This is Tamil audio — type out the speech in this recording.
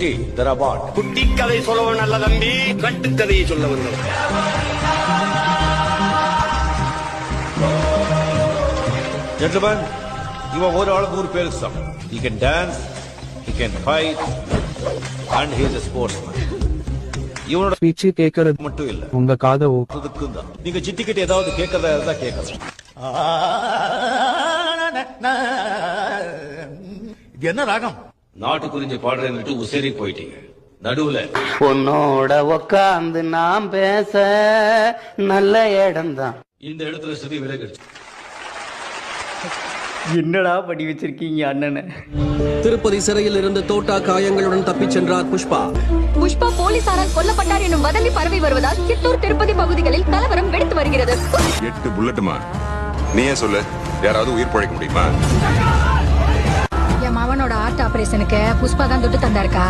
குட்டி தரபாட். குட்டி கதை சொல்லவன் நல்ல தம்பி, கட்டுக்கதையை சொல்ல வந்தவன். Gentlemen, இவன் ஒரு ஆளுக்கு ஒரு பேருக்கு சமம். He can dance, he can fight, and he is a sportsman. இவனோட ஸ்பீச் கேட்கறது மட்டும் இல்ல, உங்க காதை அதுக்கும் தான். நீங்க சிட்டிக்கிட்ட ஏதாவது கேட்கறதா இருந்தா கேட்கலாம். இது என்ன ராகம்? நாட்டுக்குறிஞ்சி பாடுறேன்னு உசேரி போயிட்டீங்க. நடுவுல உன்னோட உக்காந்து நாம் பேச நல்ல இடம்தான். இந்த இடத்துல ஸ்ருதி விலகிடுச்சு. என்னடா படி வச்சிருக்கீங்க அண்ணனை? திருப்பதி சிறையில் இருந்து தோட்டா காயங்களுடன் தப்பிச் சென்றார் புஷ்பா. புஷ்பா போலீசாரால் கொல்லப்பட்டார் என்னும் வதந்தி பரவி வருவதால் சித்தூர் திருப்பதி பகுதிகளில் கலவரம் வெடித்து வருகிறது. 8 புல்லட்டுமா? நீயே சொல்லு, யாராவது உயிர் பழைக்க முடியுமா? என் மவனோட ஹார்ட் ஆபரேஷனுக்கு புஷ்பா தான் துட்டு தந்தாருக்கா.